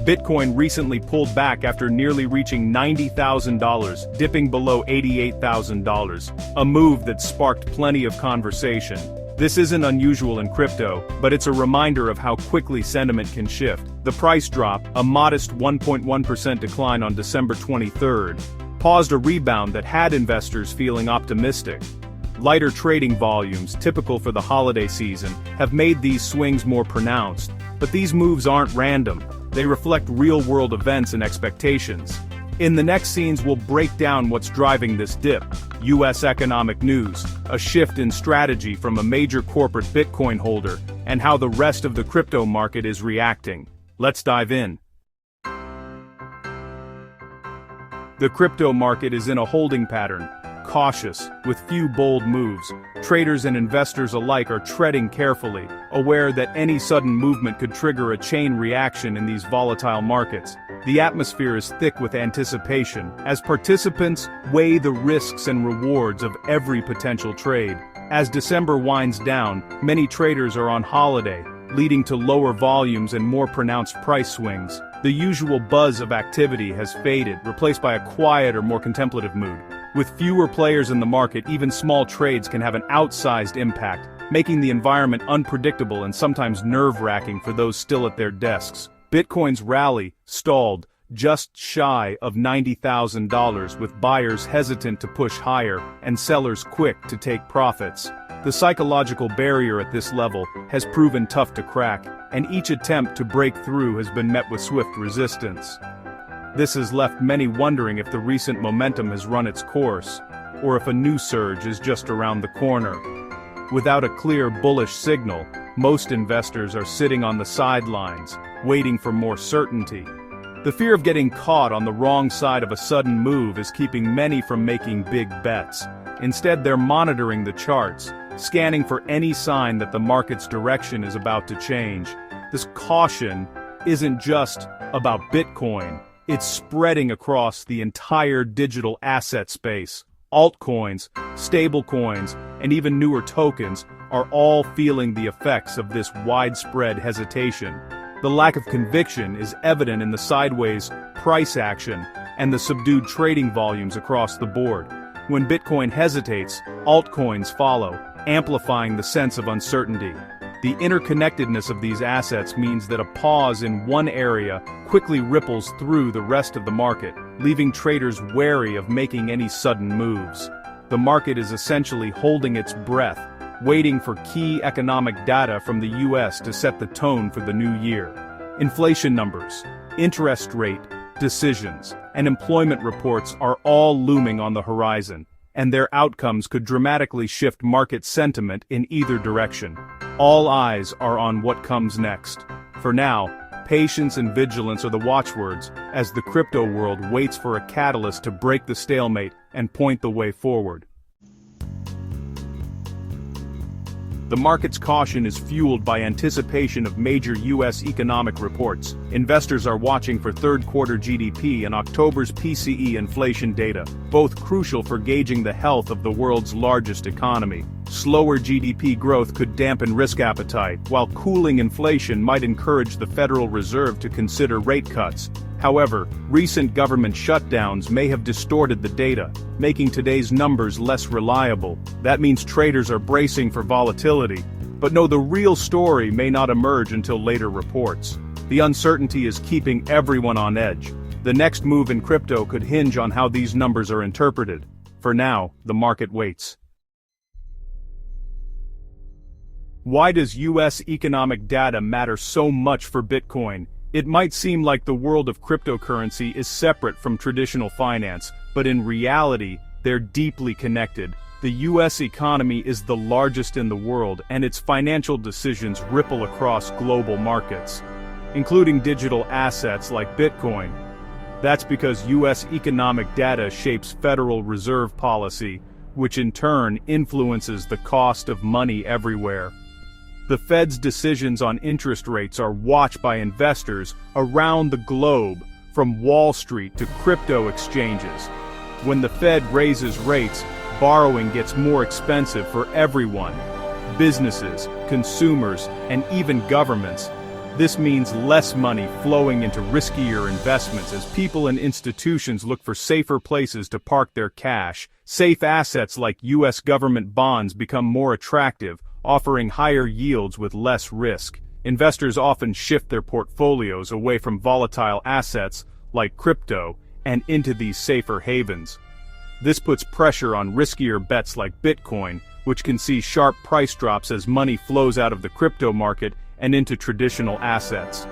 Bitcoin recently pulled back after nearly reaching $90,000, dipping below $88,000, a move that sparked plenty of conversation. This isn't unusual in crypto, but it's a reminder of how quickly sentiment can shift. The price drop, a modest 1.1% decline on December 23rd, paused a rebound that had investors feeling optimistic. Lighter trading volumes, typical for the holiday season, have made these swings more pronounced. But these moves aren't random. They reflect real-world events and expectations. In the next scenes, we'll break down what's driving this dip. U.S. economic news, a shift in strategy from a major corporate Bitcoin holder, and how the rest of the crypto market is reacting. Let's dive in. The crypto market is in a holding pattern, cautious, with few bold moves. Traders and investors alike are treading carefully, aware that any sudden movement could trigger a chain reaction in these volatile markets. The atmosphere is thick with anticipation, as participants weigh the risks and rewards of every potential trade. As December winds down, many traders are on holiday, leading to lower volumes and more pronounced price swings. The usual buzz of activity has faded, replaced by a quieter, more contemplative mood. With fewer players in the market, even small trades can have an outsized impact, making the environment unpredictable and sometimes nerve-wracking for those still at their desks. Bitcoin's rally stalled just shy of $90,000, with buyers hesitant to push higher and sellers quick to take profits. The psychological barrier at this level has proven tough to crack, and each attempt to break through has been met with swift resistance. This has left many wondering if the recent momentum has run its course, or if a new surge is just around the corner. Without a clear bullish signal, most investors are sitting on the sidelines, waiting for more certainty. The fear of getting caught on the wrong side of a sudden move is keeping many from making big bets. Instead, they're monitoring the charts, scanning for any sign that the market's direction is about to change. This caution isn't just about Bitcoin. It's spreading across the entire digital asset space. Altcoins, stablecoins, and even newer tokens are all feeling the effects of this widespread hesitation. The lack of conviction is evident in the sideways price action and the subdued trading volumes across the board. When Bitcoin hesitates, altcoins follow, amplifying the sense of uncertainty. The interconnectedness of these assets means that a pause in one area quickly ripples through the rest of the market, leaving traders wary of making any sudden moves. The market is essentially holding its breath, waiting for key economic data from the U.S. to set the tone for the new year. Inflation numbers, interest rate, decisions, and employment reports are all looming on the horizon, and their outcomes could dramatically shift market sentiment in either direction. All eyes are on what comes next. For now, patience and vigilance are the watchwords, as the crypto world waits for a catalyst to break the stalemate and point the way forward. The market's caution is fueled by anticipation of major U.S. economic reports. Investors are watching for third-quarter GDP and October's PCE inflation data, both crucial for gauging the health of the world's largest economy. Slower GDP growth could dampen risk appetite, while cooling inflation might encourage the Federal Reserve to consider rate cuts. However, recent government shutdowns may have distorted the data, making today's numbers less reliable. That means traders are bracing for volatility, but no, the real story may not emerge until later reports. The uncertainty is keeping everyone on edge. The next move in crypto could hinge on how these numbers are interpreted. For now, the market waits. Why does U.S. economic data matter so much for Bitcoin? It might seem like the world of cryptocurrency is separate from traditional finance, but in reality, they're deeply connected. The U.S. economy is the largest in the world, and its financial decisions ripple across global markets, including digital assets like Bitcoin. That's because U.S. economic data shapes Federal Reserve policy, which in turn influences the cost of money everywhere. The Fed's decisions on interest rates are watched by investors around the globe, from Wall Street to crypto exchanges. When the Fed raises rates, borrowing gets more expensive for everyone. Businesses, consumers, and even governments. This means less money flowing into riskier investments as people and institutions look for safer places to park their cash. Safe assets like U.S. government bonds become more attractive, offering higher yields with less risk. Investors often shift their portfolios away from volatile assets, like crypto, and into these safer havens. This puts pressure on riskier bets like Bitcoin, which can see sharp price drops as money flows out of the crypto market and into traditional assets.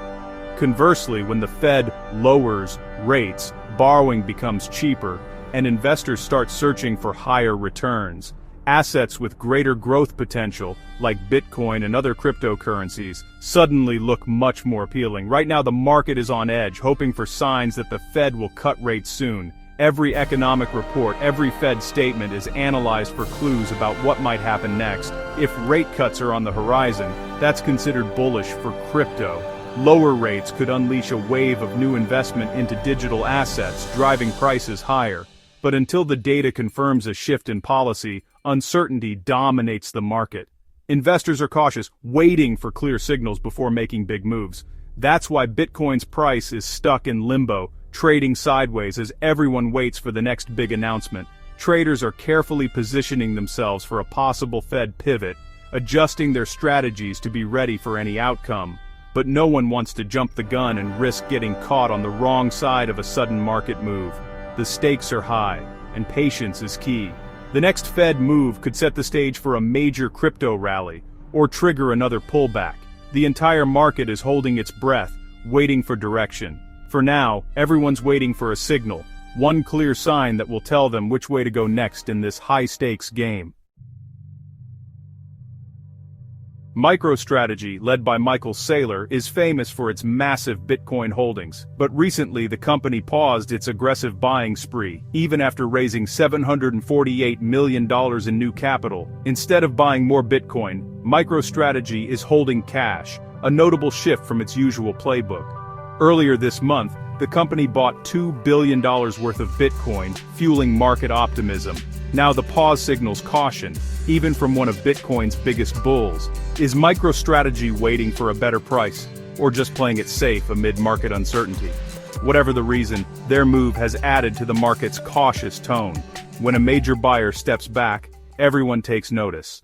Conversely, when the Fed lowers rates, borrowing becomes cheaper, and investors start searching for higher returns. Assets with greater growth potential, like Bitcoin and other cryptocurrencies, suddenly look much more appealing. Right now the market is on edge, hoping for signs that the Fed will cut rates soon. Every economic report, every Fed statement is analyzed for clues about what might happen next. If rate cuts are on the horizon, that's considered bullish for crypto. Lower rates could unleash a wave of new investment into digital assets, driving prices higher. But until the data confirms a shift in policy, uncertainty dominates the market. Investors are cautious, waiting for clear signals before making big moves. That's why Bitcoin's price is stuck in limbo, trading sideways as everyone waits for the next big announcement. Traders are carefully positioning themselves for a possible Fed pivot, adjusting their strategies to be ready for any outcome. But no one wants to jump the gun and risk getting caught on the wrong side of a sudden market move. The stakes are high, and patience is key. The next Fed move could set the stage for a major crypto rally, or trigger another pullback. The entire market is holding its breath, waiting for direction. For now, everyone's waiting for a signal, one clear sign that will tell them which way to go next in this high-stakes game. MicroStrategy, led by Michael Saylor, is famous for its massive Bitcoin holdings, but recently the company paused its aggressive buying spree, even after raising $748 million in new capital. Instead of buying more Bitcoin, MicroStrategy is holding cash, a notable shift from its usual playbook. Earlier this month, the company bought $2 billion worth of Bitcoin, fueling market optimism. Now the pause signals caution, even from one of Bitcoin's biggest bulls. Is MicroStrategy waiting for a better price, or just playing it safe amid market uncertainty? Whatever the reason, their move has added to the market's cautious tone. When a major buyer steps back, everyone takes notice.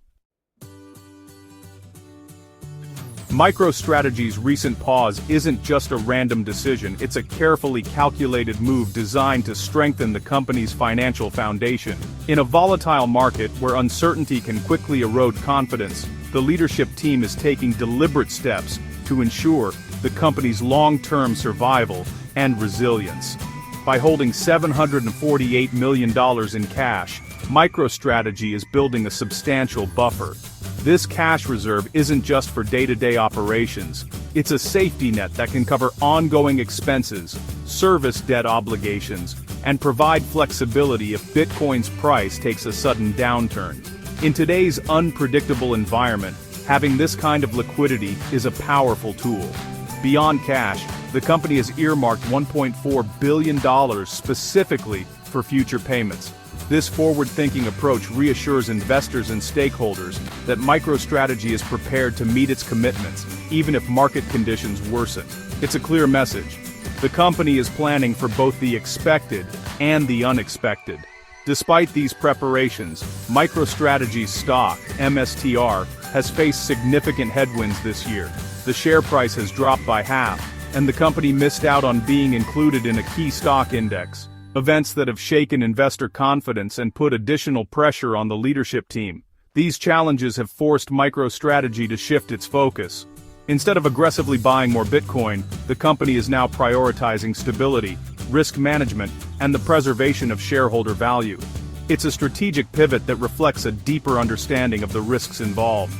MicroStrategy's recent pause isn't just a random decision, it's a carefully calculated move designed to strengthen the company's financial foundation. In a volatile market where uncertainty can quickly erode confidence, the leadership team is taking deliberate steps to ensure the company's long-term survival and resilience. By holding $748 million in cash, MicroStrategy is building a substantial buffer. This cash reserve isn't just for day-to-day operations, it's a safety net that can cover ongoing expenses, service debt obligations, and provide flexibility if Bitcoin's price takes a sudden downturn. In today's unpredictable environment, having this kind of liquidity is a powerful tool. Beyond cash, the company has earmarked $1.4 billion specifically for future payments. This forward-thinking approach reassures investors and stakeholders that MicroStrategy is prepared to meet its commitments, even if market conditions worsen. It's a clear message. The company is planning for both the expected and the unexpected. Despite these preparations, MicroStrategy's stock, MSTR, has faced significant headwinds this year. The share price has dropped by half, and the company missed out on being included in a key stock index. Events that have shaken investor confidence and put additional pressure on the leadership team. These challenges have forced MicroStrategy to shift its focus. Instead of aggressively buying more Bitcoin, the company is now prioritizing stability, risk management, and the preservation of shareholder value. It's a strategic pivot that reflects a deeper understanding of the risks involved.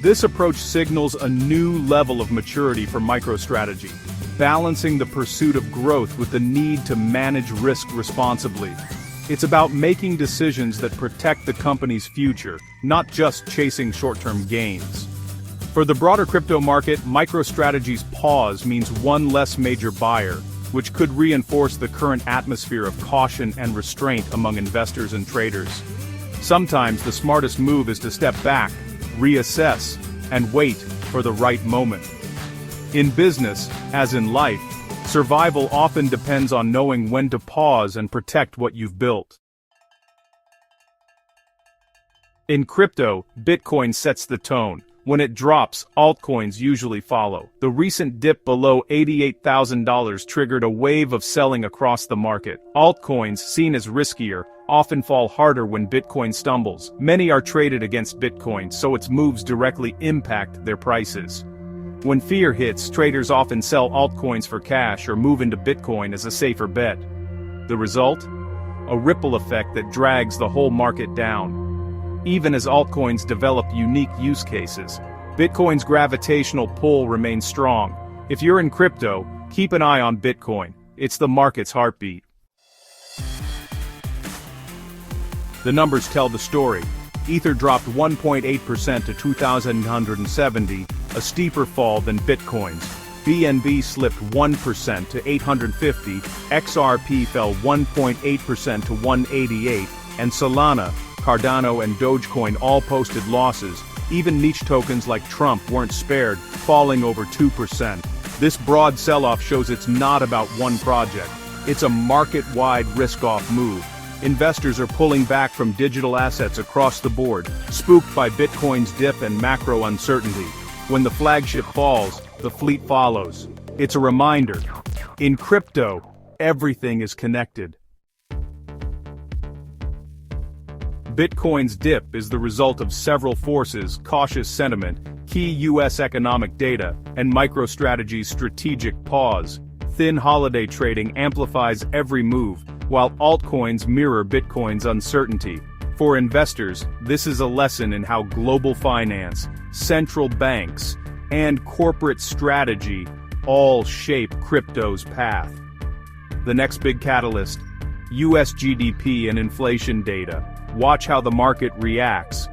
This approach signals a new level of maturity for MicroStrategy, balancing the pursuit of growth with the need to manage risk responsibly. It's about making decisions that protect the company's future, not just chasing short-term gains. For the broader crypto market, MicroStrategy's pause means one less major buyer, which could reinforce the current atmosphere of caution and restraint among investors and traders. Sometimes the smartest move is to step back, reassess, and wait for the right moment. In business, as in life, survival often depends on knowing when to pause and protect what you've built. In crypto, Bitcoin sets the tone. When it drops, altcoins usually follow. The recent dip below $88,000 triggered a wave of selling across the market. Altcoins, seen as riskier, often fall harder when Bitcoin stumbles. Many are traded against Bitcoin, so its moves directly impact their prices. When fear hits, traders often sell altcoins for cash or move into Bitcoin as a safer bet. The result? A ripple effect that drags the whole market down. Even as altcoins develop unique use cases, Bitcoin's gravitational pull remains strong. If you're in crypto, keep an eye on Bitcoin. It's the market's heartbeat. The numbers tell the story. Ether dropped 1.8% to 2,170, a steeper fall than Bitcoin's. BNB slipped 1% to 850, XRP fell 1.8% to 188, and Solana, Cardano and Dogecoin all posted losses. Even niche tokens like Trump weren't spared, falling over 2%. This broad sell-off shows it's not about one project. It's a market-wide risk-off move. Investors are pulling back from digital assets across the board, spooked by Bitcoin's dip and macro uncertainty. When the flagship falls, the fleet follows. It's a reminder. In crypto, everything is connected. Bitcoin's dip is the result of several forces: cautious sentiment, key U.S. economic data, and MicroStrategy's strategic pause. Thin holiday trading amplifies every move, while altcoins mirror Bitcoin's uncertainty. For investors, this is a lesson in how global finance, central banks, and corporate strategy all shape crypto's path. The next big catalyst: U.S. GDP and inflation data. Watch how the market reacts.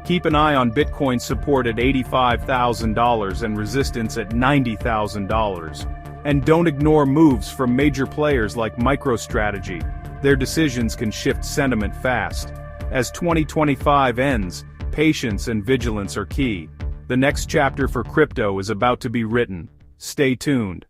Keep an eye on Bitcoin's support at $85,000 and resistance at $90,000. And don't ignore moves from major players like MicroStrategy. Their decisions can shift sentiment fast. As 2025 ends, patience and vigilance are key. The next chapter for crypto is about to be written. Stay tuned.